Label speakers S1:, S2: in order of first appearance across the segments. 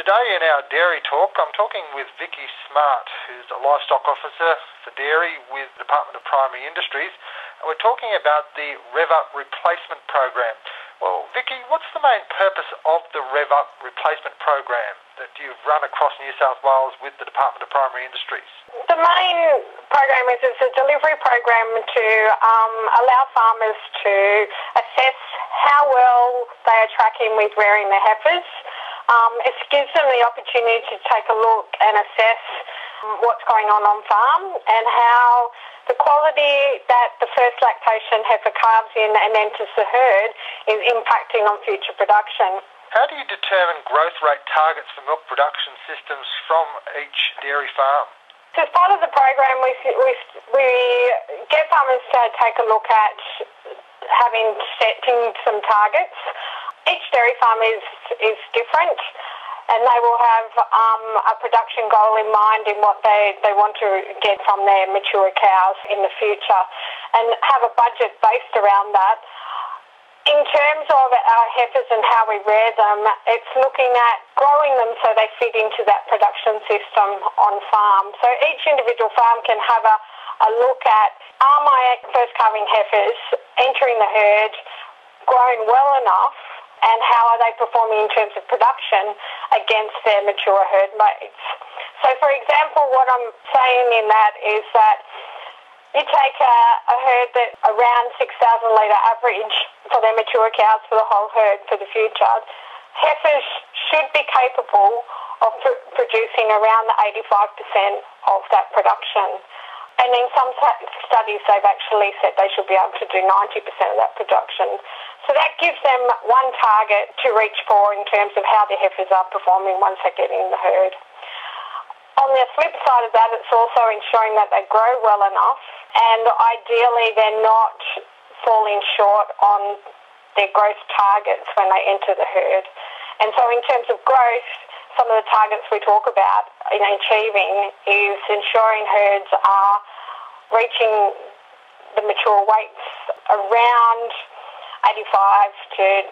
S1: Today in our dairy talk, I'm talking with Vicky Smart, who's a livestock officer for dairy with the Department of Primary Industries, and we're talking about the Rev-Up Replacement Program. Well, Vicky, what's the main purpose of the Rev-Up Replacement Program that you've run across New South Wales with the Department of Primary Industries?
S2: The main program is it's a delivery program to allow farmers to assess how well they are tracking with rearing their heifers. It gives them the opportunity to take a look and assess what's going on farm and how the quality that the first lactation heifer calves in and enters the herd is impacting on future production.
S1: How do you determine growth rate targets for milk production systems from each dairy farm?
S2: So as part of the program, we get farmers to take a look at setting some targets. Each dairy farm is different, and they will have a production goal in mind in what they want to get from their mature cows in the future, and have a budget based around that. In terms of our heifers and how we rear them, it's looking at growing them so they fit into that production system on farm. So each individual farm can have a look at, are my first calving heifers entering the herd growing well enough, and how are they performing in terms of production against their mature herd mates. So, for example, what I'm saying in that is that you take a herd that around 6,000 litre average for their mature cows for the whole herd for the future. Heifers should be capable of producing around 85% of that production. And in some studies, they've actually said they should be able to do 90% of that production. So that gives them one target to reach for in terms of how the heifers are performing once they get in the herd. On the flip side of that, it's also ensuring that they grow well enough, and ideally they're not falling short on their growth targets when they enter the herd. And so in terms of growth, some of the targets we talk about in achieving is ensuring herds are reaching the mature weights around 85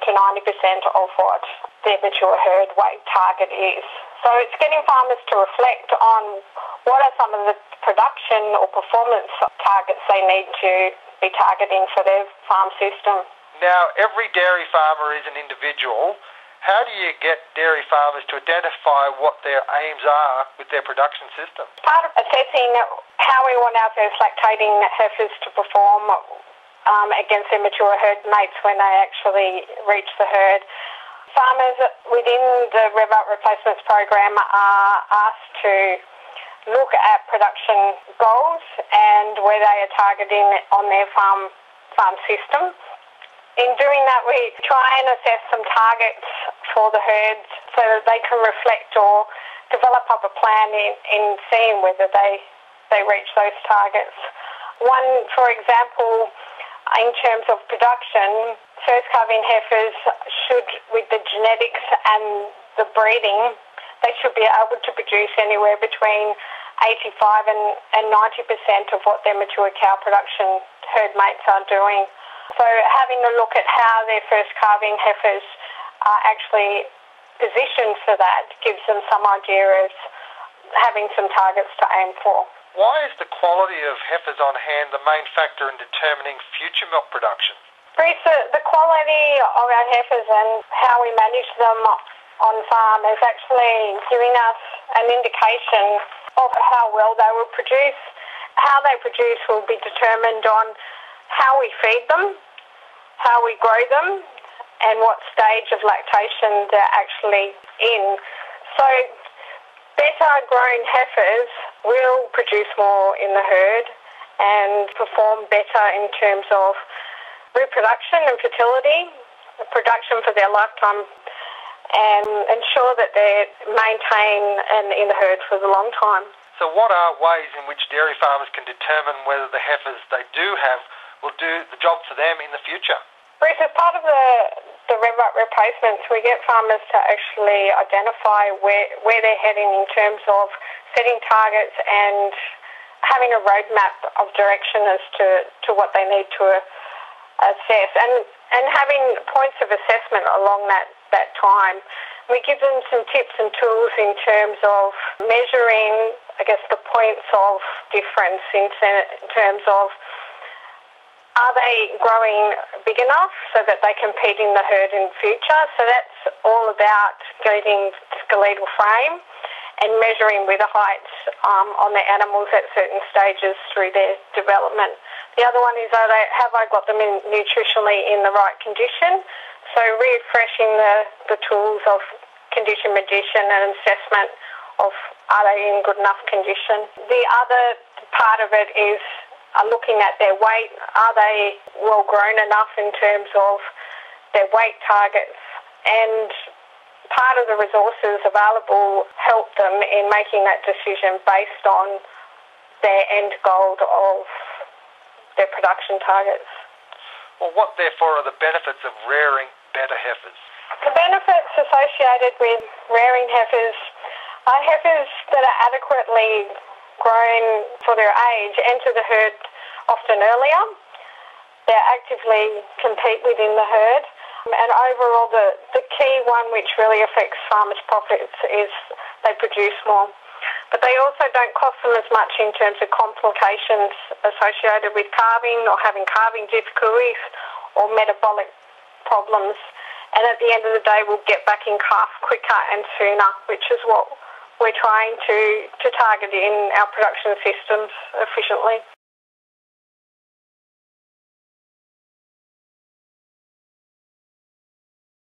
S2: to 90% of what their mature herd weight target is. So it's getting farmers to reflect on what are some of the production or performance targets they need to be targeting for their farm system.
S1: Now, every dairy farmer is an individual. How do you get dairy farmers to identify what their aims are with their production system?
S2: Part of assessing how we want our first lactating heifers to perform against their mature herd mates when they actually reach the herd, farmers within the Rev-Up Replacements program are asked to look at production goals and where they are targeting on their farm system. In doing that, we try and assess some targets for the herds so that they can reflect or develop up a plan in seeing whether they reach those targets. One, for example, in terms of production, first calving heifers should, with the genetics and the breeding, they should be able to produce anywhere between 85 and 90% of what their mature cow production herd mates are doing. So having a look at how their first calving heifers are actually positioned for that gives them some idea of having some targets to aim for.
S1: Why is the quality of heifers on hand the main factor in determining future milk production?
S2: Bruce, the quality of our heifers and how we manage them on farm is actually giving us an indication of how well they will produce. How they produce will be determined on how we feed them, how we grow them, and what stage of lactation they're actually in. So better grown heifers will produce more in the herd and perform better in terms of reproduction and fertility, production for their lifetime, and ensure that they're maintained and in the herd for the long time.
S1: So what are ways in which dairy farmers can determine whether the heifers they do have will do the job for them in the future?
S2: Bruce, as part of the Rev-Up replacements, we get farmers to actually identify where they're heading in terms of setting targets and having a roadmap of direction as to what they need to assess, and having points of assessment along that time. We give them some tips and tools tools in terms of measuring, I guess, the points of difference in terms of, are they growing big enough so that they compete in the herd in the future? So that's all about getting skeletal frame and measuring with the heights on the animals at certain stages through their development. The other one is, have I got them nutritionally in the right condition? So refreshing the tools of condition medition and assessment of, are they in good enough condition? The other part of it is looking at their weight. Are they well grown enough in terms of their weight targets? And part of the resources available help them in making that decision based on their end goal of their production targets.
S1: Well, what therefore are the benefits of rearing better heifers?
S2: The benefits associated with rearing heifers are heifers that are adequately grown for their age enter the herd often earlier. They actively compete within the herd. And overall, the key one which really affects farmers' profits is they produce more. But they also don't cost them as much in terms of complications associated with calving or having calving difficulties or metabolic problems. And at the end of the day, we'll get back in calf quicker and sooner, which is what we're trying to target in our production systems efficiently.